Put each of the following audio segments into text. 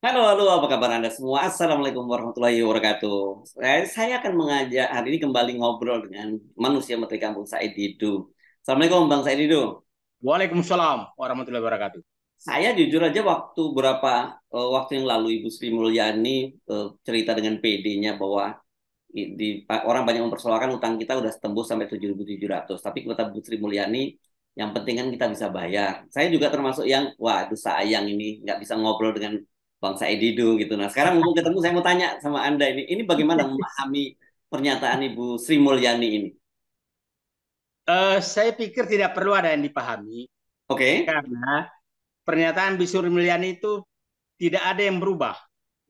Halo, halo, apa kabar Anda semua? Assalamualaikum warahmatullahi wabarakatuh. Saya akan mengajak hari ini kembali ngobrol dengan manusia Menteri Kampung Said Didu. Assalamualaikum Bang Said Didu. Waalaikumsalam warahmatullahi wabarakatuh. Saya jujur aja waktu yang lalu Ibu Sri Mulyani cerita dengan PD-nya bahwa orang banyak mempersoalkan utang kita udah tembus sampai 7.700. Tapi kata Bu Sri Mulyani, yang penting kan kita bisa bayar. Saya juga termasuk yang, wah itu sayang ini nggak bisa ngobrol dengan Bang Said Didu gitu. Nah sekarang mumpung ketemu saya mau tanya sama Anda ini bagaimana memahami pernyataan Ibu Sri Mulyani ini? Saya pikir tidak perlu ada yang dipahami Oke. karena pernyataan Bisur Mulyani itu tidak ada yang berubah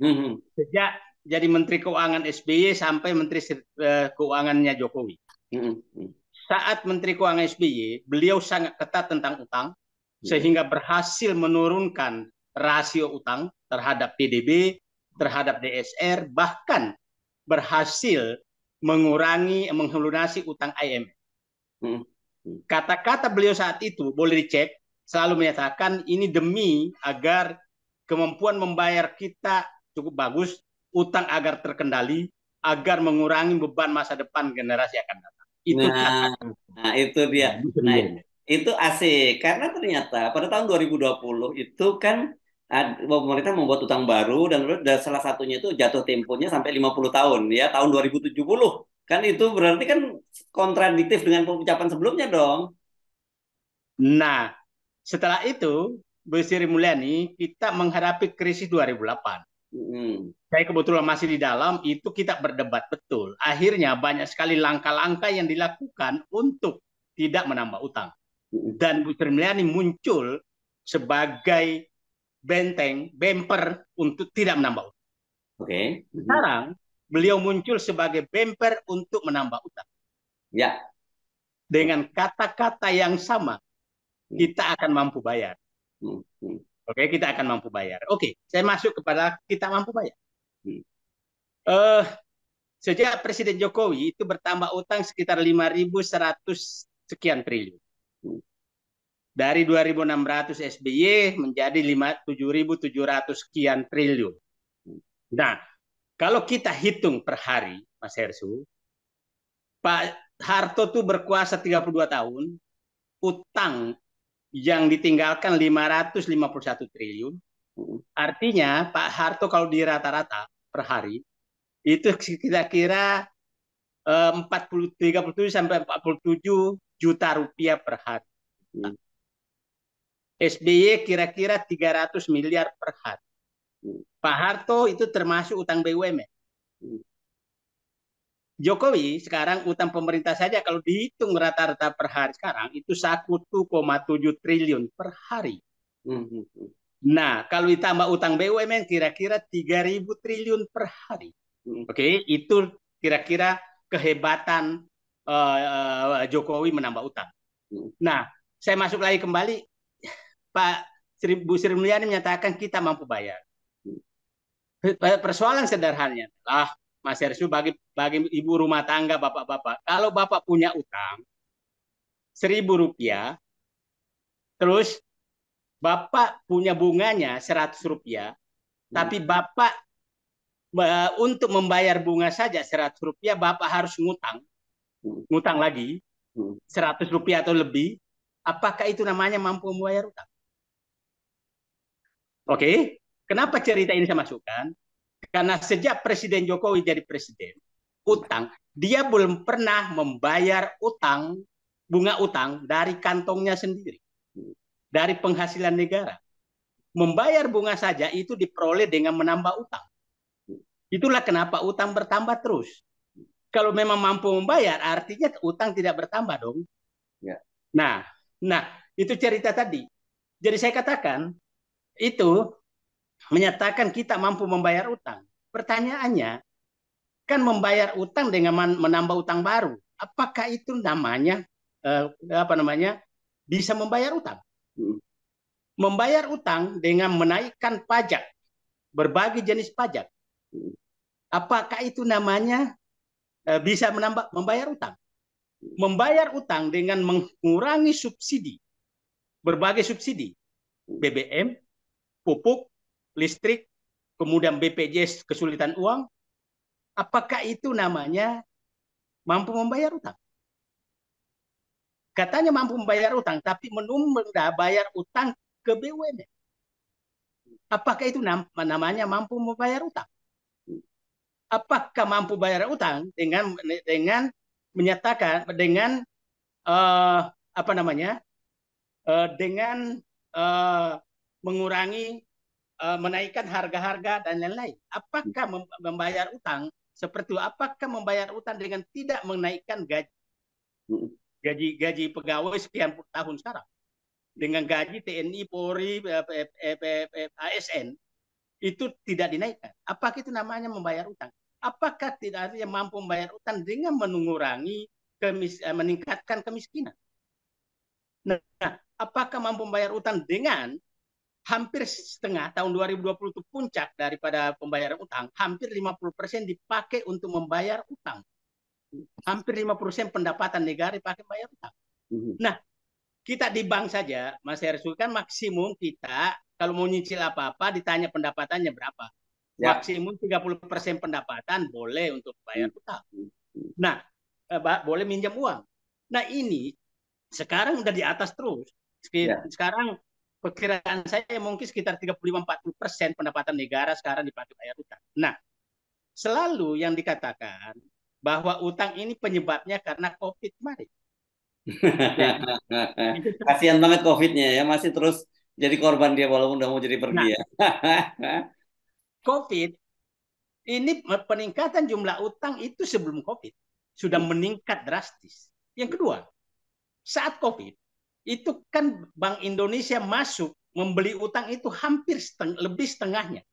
Hmm, sejak jadi Menteri Keuangan SBY sampai Menteri Keuangannya Jokowi. hmm, hmm, Saat Menteri Keuangan SBY, beliau sangat ketat tentang utang hmm, sehingga berhasil menurunkan rasio utang terhadap PDB, terhadap DSR, bahkan berhasil mengelunasi utang IMF. hmm, hmm. Kata-kata beliau saat itu boleh dicek, selalu menyatakan ini demi agar kemampuan membayar kita cukup bagus, utang agar terkendali, agar mengurangi beban masa depan generasi akan datang. Itu kata Nah, nah itu dia. Nah, itu asik karena ternyata pada tahun 2020 itu kan pemerintah membuat utang baru dan salah satunya itu jatuh temponya sampai 50 tahun ya, tahun 2070. Kan itu berarti kan kontradiktif dengan ucapan sebelumnya dong. Nah, setelah itu, Bu Sri Mulyani, kita menghadapi krisis 2008. Hmm, Saya kebetulan masih di dalam, itu kita berdebat betul. Akhirnya banyak sekali langkah-langkah yang dilakukan untuk tidak menambah utang. hmm, Dan Bu Sri Mulyani muncul sebagai bemper untuk tidak menambah utang. oke. Hmm, Sekarang beliau muncul sebagai bemper untuk menambah utang. ya. Dengan kata-kata yang sama, Hmm, kita akan mampu bayar. hmm, hmm, Oke, kita akan mampu bayar. Oke, saya masuk kepada kita mampu bayar. hmm, Eh, Sejak Presiden Jokowi itu bertambah utang sekitar 5.100 sekian triliun. hmm, Dari 2.600 SBY menjadi 7.700 sekian triliun. Nah, kalau kita hitung per hari, Mas Hersu, Pak Harto tuh berkuasa 32 tahun, utang yang ditinggalkan 551 triliun. hmm. Artinya Pak Harto kalau di rata-rata per hari itu kira-kira 37 sampai 47 juta rupiah per hari. Hmm, SBY kira-kira 300 miliar per hari. hmm, Pak Harto itu termasuk utang BUMN. hmm, Jokowi sekarang utang pemerintah saja kalau dihitung rata-rata per hari sekarang itu 1,7 triliun per hari. hmm, hmm, hmm, Nah, kalau ditambah utang BUMN kira-kira 3.000 triliun per hari. hmm, Oke, itu kira-kira kehebatan Jokowi menambah utang. hmm, Nah, saya masuk lagi kembali, Pak Bu Sri Mulyani menyatakan kita mampu bayar. Persoalan sederhananya adalah Mas Hersu bagi ibu rumah tangga bapak-bapak, kalau bapak punya utang Rp1.000, terus bapak punya bunganya Rp100, hmm, tapi bapak untuk membayar bunga saja Rp100, bapak harus hmm, ngutang lagi hmm. Rp100 atau lebih. Apakah itu namanya mampu membayar utang? Oke, kenapa cerita ini saya masukkan? Karena sejak Presiden Jokowi jadi presiden, utang, dia belum pernah membayar utang, bunga utang dari kantongnya sendiri, dari penghasilan negara. Membayar bunga saja itu diperoleh dengan menambah utang. Itulah kenapa utang bertambah terus. Kalau memang mampu membayar, artinya utang tidak bertambah dong. Ya. Nah, nah itu cerita tadi. Jadi saya katakan itu menyatakan kita mampu membayar utang. Pertanyaannya, kan membayar utang dengan menambah utang baru. Apakah itu namanya apa namanya bisa membayar utang? Hmm, Membayar utang dengan menaikkan pajak, berbagai jenis pajak. hmm, Apakah itu namanya bisa membayar utang? Membayar utang dengan mengurangi subsidi, berbagai subsidi, hmm, BBM, pupuk, listrik. kemudian BPJS kesulitan uang, apakah itu namanya mampu membayar utang? Katanya mampu membayar utang, tapi menunda bayar utang ke BUMN. Apakah itu namanya mampu membayar utang? Apakah mampu bayar utang dengan menyatakan dengan apa namanya dengan uh, mengurangi menaikkan harga-harga dan lain-lain? Apakah membayar utang seperti itu? Apakah membayar utang dengan tidak menaikkan gaji pegawai sekian tahun sekarang? Dengan gaji TNI, Polri, ASN itu tidak dinaikkan. Apakah itu namanya membayar utang? Apakah tidak ada yang mampu membayar utang dengan mengurangi meningkatkan kemiskinan? Nah, apakah mampu membayar utang dengan hampir setengah tahun 2020 itu puncak daripada pembayaran utang, hampir 50% dipakai untuk membayar utang. Hampir 50% pendapatan negara dipakai membayar utang. Nah, kita di bank saja, Mas Hersul, kan maksimum kita kalau mau nyicil apa-apa ditanya pendapatannya berapa. Ya. Maksimum 30% pendapatan boleh untuk bayar utang. Nah, boleh minjam uang. Nah, ini sekarang udah di atas terus. Sekarang perkiraan saya mungkin sekitar 35-40% pendapatan negara sekarang dipakai bayar utang. Nah, selalu yang dikatakan bahwa utang ini penyebabnya karena COVID kemarin. Kasihan banget COVID-nya ya, masih terus jadi korban dia walaupun udah mau jadi pergi ya. COVID ini peningkatan jumlah utang itu sebelum COVID sudah meningkat drastis. Yang kedua, saat COVID itu kan Bank Indonesia masuk membeli utang itu hampir lebih setengahnya.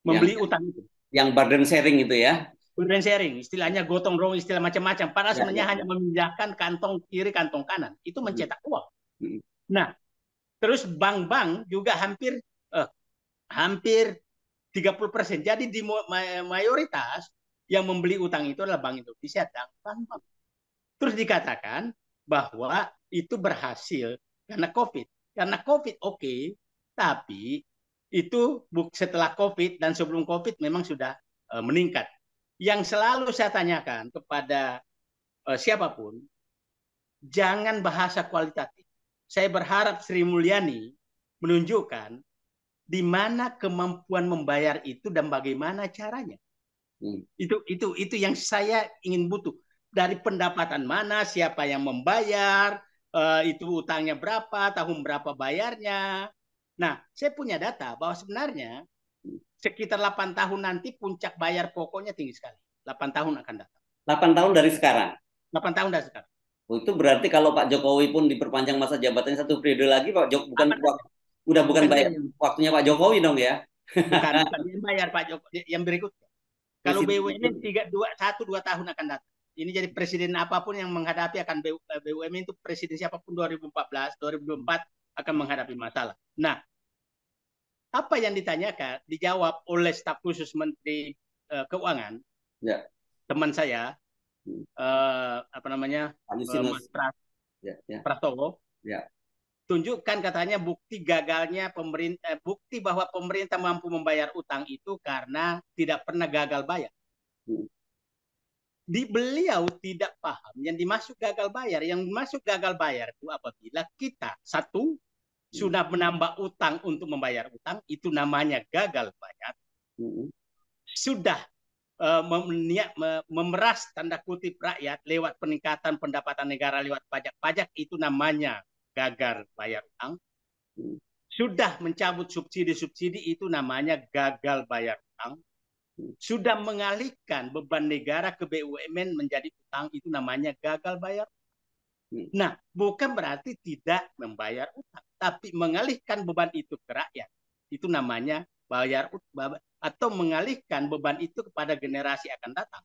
Membeli utang itu. Yang burden sharing itu ya. Burden sharing, istilahnya gotong royong, istilah macam-macam. Padahal sebenarnya hanya memindahkan kantong kiri, kantong kanan. Itu mencetak uang. Nah, terus bank-bank juga hampir 30%. Jadi di mayoritas yang membeli utang itu adalah Bank Indonesia dan bank-bank. Terus dikatakan bahwa itu berhasil karena COVID. Karena COVID oke, tapi itu setelah COVID dan sebelum COVID memang sudah meningkat. Yang selalu saya tanyakan kepada siapapun, jangan bahasa kualitatif. Saya berharap Sri Mulyani menunjukkan di mana kemampuan membayar itu dan bagaimana caranya. Itu yang saya ingin butuh. Dari pendapatan mana, siapa yang membayar, itu utangnya berapa, tahun berapa bayarnya. Nah, saya punya data bahwa sebenarnya sekitar 8 tahun nanti puncak bayar pokoknya tinggi sekali. 8 tahun akan datang. 8 tahun dari sekarang? 8 tahun dari sekarang. Oh, itu berarti kalau Pak Jokowi pun diperpanjang masa jabatannya 1 periode lagi, Pak Jokowi bukan bayar waktunya Pak Jokowi dong ya? Bukan yang bayar Pak Jokowi, yang berikutnya. Kalau BUMN 1-2 tahun akan datang. Ini jadi presiden apapun yang menghadapi akan BUMN itu presiden siapapun 2014, 2024 akan menghadapi masalah. Nah, apa yang ditanyakan dijawab oleh staf khusus Menteri Keuangan, teman saya, apa namanya, Mas Prastowo. Tunjukkan katanya bukti gagalnya pemerintah, bukti bahwa pemerintah mampu membayar utang itu karena tidak pernah gagal bayar. Beliau tidak paham yang dimaksud gagal bayar. Yang dimaksud gagal bayar itu apabila kita sudah menambah utang untuk membayar utang, itu namanya gagal bayar. Sudah memeras tanda kutip rakyat lewat peningkatan pendapatan negara lewat pajak-pajak, itu namanya gagal bayar utang. Sudah mencabut subsidi-subsidi, itu namanya gagal bayar utang. Sudah mengalihkan beban negara ke BUMN menjadi utang, itu namanya gagal bayar. Nah, bukan berarti tidak membayar utang, tapi mengalihkan beban itu ke rakyat, itu namanya bayar utang, atau mengalihkan beban itu kepada generasi akan datang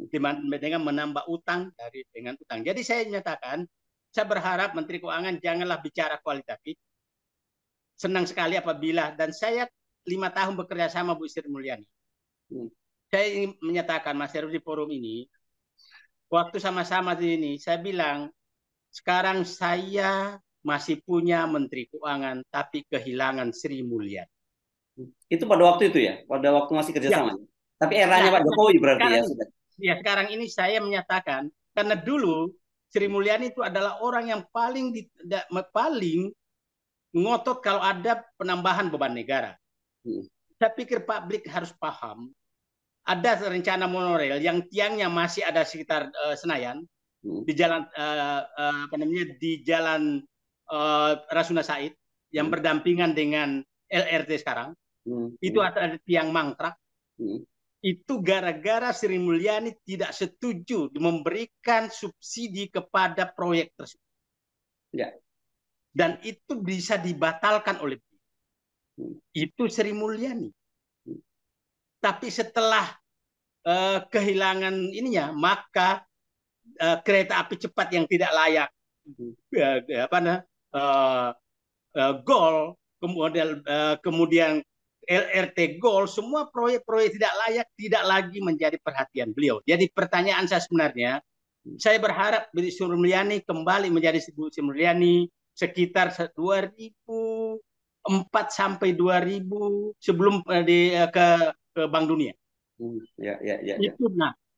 dengan menambah utang dengan utang. Jadi saya menyatakan, saya berharap Menteri Keuangan janganlah bicara kualitatif. Senang sekali apabila, dan saya 5 tahun bekerja sama Bu Sri Mulyani. Saya ingin menyatakan, Mas Heru, di forum ini, waktu sama-sama di ini, saya bilang, sekarang saya masih punya Menteri Keuangan, tapi kehilangan Sri Mulyani. Itu pada waktu itu ya, pada waktu masih Ya. kerjasama. Tapi eranya Nah, Pak Jokowi berarti sekarang ya ini, sudah. ya sekarang ini saya menyatakan karena dulu Sri Mulyani itu adalah orang yang paling ngotot kalau ada penambahan beban negara. Hmm. Saya pikir publik harus paham ada rencana monorail yang tiangnya masih ada sekitar Senayan Hmm. di jalan apa namanya di jalan Rasuna Said yang Hmm. berdampingan dengan LRT sekarang Hmm. itu Hmm. ada tiang mangkrak Hmm. itu gara-gara Sri Mulyani tidak setuju memberikan subsidi kepada proyek tersebut Ya. dan itu bisa dibatalkan oleh Hmm. itu Sri Mulyani. Hmm. Tapi setelah kehilangan ininya maka kereta api cepat yang tidak layak apa uh, Gol, kemudian LRT Gol, semua proyek-proyek tidak layak tidak lagi menjadi perhatian beliau. Jadi pertanyaan saya sebenarnya, saya berharap Sri Mulyani kembali menjadi Sri Mulyani sekitar 2004 sampai 2000 sebelum ke Bank Dunia. Ya, ya, ya, ya.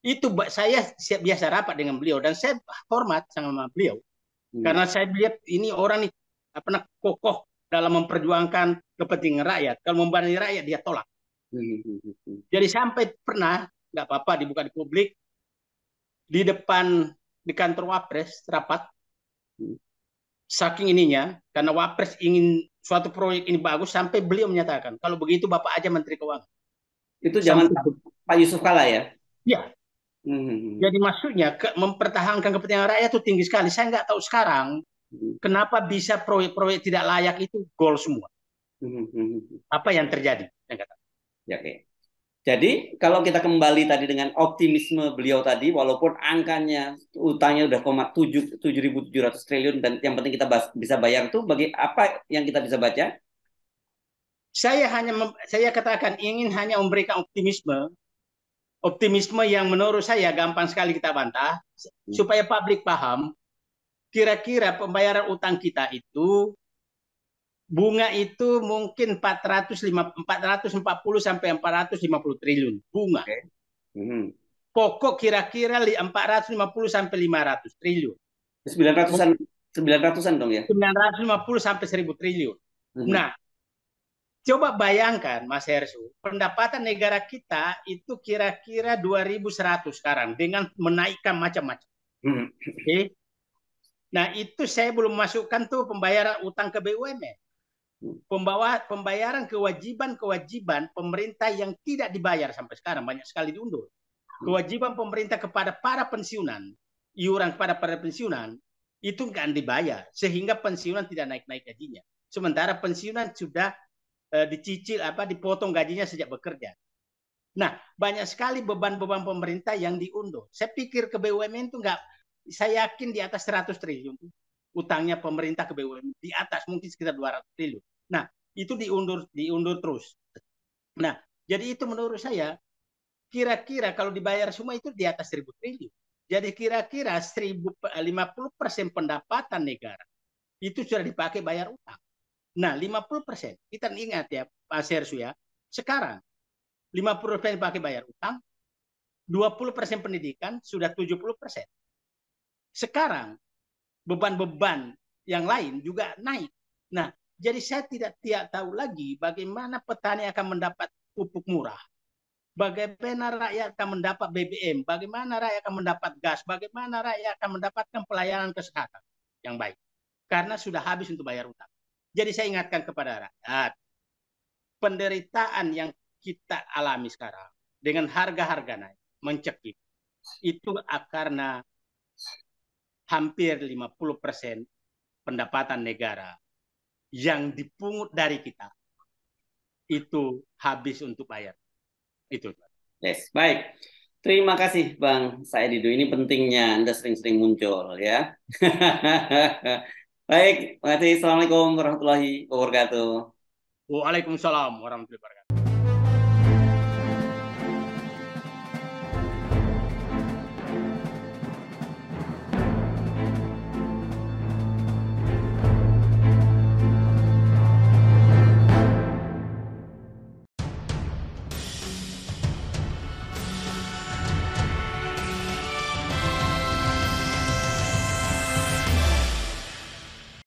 Itu saya biasa rapat dengan beliau dan saya hormat sama beliau Hmm. karena saya lihat ini orang nih apa kokoh dalam memperjuangkan kepentingan rakyat. Kalau membebani rakyat dia tolak. Hmm. Hmm. Hmm. Jadi sampai pernah nggak apa-apa dibuka di publik di depan di kantor Wapres rapat Hmm. saking ininya karena Wapres ingin suatu proyek ini bagus sampai beliau menyatakan kalau begitu Bapak aja Menteri Keuangan. Itu zaman Sampai Pak Yusuf Kala ya. ya. Hmm. Jadi maksudnya mempertahankan kepentingan rakyat itu tinggi sekali. Saya nggak tahu sekarang Hmm. kenapa bisa proyek-proyek tidak layak itu gol semua. Hmm. Hmm. Apa yang terjadi? Saya nggak tahu. Ya, oke. Jadi kalau kita kembali tadi dengan optimisme beliau tadi, walaupun angkanya utangnya udah 7.700 triliun dan yang penting kita bisa bayar itu, bagi apa yang kita bisa baca? Saya katakan ingin hanya memberikan optimisme, optimisme yang menurut saya gampang sekali kita bantah supaya publik paham kira-kira pembayaran utang kita itu bunga itu mungkin 440 sampai 450 triliun bunga. Oke. Hmm. Pokok kira-kira 450 sampai 500 triliun. 900-an 900-an dong ya. 950 sampai 1000 triliun. Hmm. Nah, coba bayangkan Mas Hersu, pendapatan negara kita itu kira-kira 2.100 sekarang dengan menaikkan macam-macam. Hmm. Okay? Nah, itu saya belum masukkan tuh pembayaran utang ke BUMN. Pembayaran kewajiban pemerintah yang tidak dibayar sampai sekarang banyak sekali diundur. Kewajiban pemerintah kepada para pensiunan, iuran kepada para pensiunan itu nggak dibayar sehingga pensiunan tidak naik-naik gajinya. Sementara pensiunan sudah dicicil dipotong gajinya sejak bekerja. Nah, banyak sekali beban-beban pemerintah yang diundur. Saya pikir ke BUMN itu nggak, saya yakin di atas 100 triliun utangnya pemerintah ke BUMN, di atas mungkin sekitar 200 triliun. Nah, itu diundur terus. Nah, jadi itu menurut saya kira-kira kalau dibayar semua itu di atas 1.000 triliun. Jadi kira-kira 50% pendapatan negara itu sudah dipakai bayar utang. Nah, 50%, kita ingat ya Pak Sersu ya, sekarang 50% dipakai bayar utang, 20% pendidikan, sudah 70%. Sekarang beban-beban yang lain juga naik. Nah, jadi saya tidak tahu lagi bagaimana petani akan mendapat pupuk murah. Bagaimana rakyat akan mendapat BBM, bagaimana rakyat akan mendapat gas, bagaimana rakyat akan mendapatkan pelayanan kesehatan yang baik. Karena sudah habis untuk bayar utang. Jadi saya ingatkan kepada rakyat, penderitaan yang kita alami sekarang dengan harga-harga naik, mencekik, itu karena hampir 50% pendapatan negara yang dipungut dari kita itu habis untuk bayar. Itu. Yes, baik. Terima kasih Bang Saedido. Ini pentingnya Anda sering-sering muncul ya. Baik, terima kasih. Assalamualaikum warahmatullahi wabarakatuh. Waalaikumsalam warahmatullahi wabarakatuh.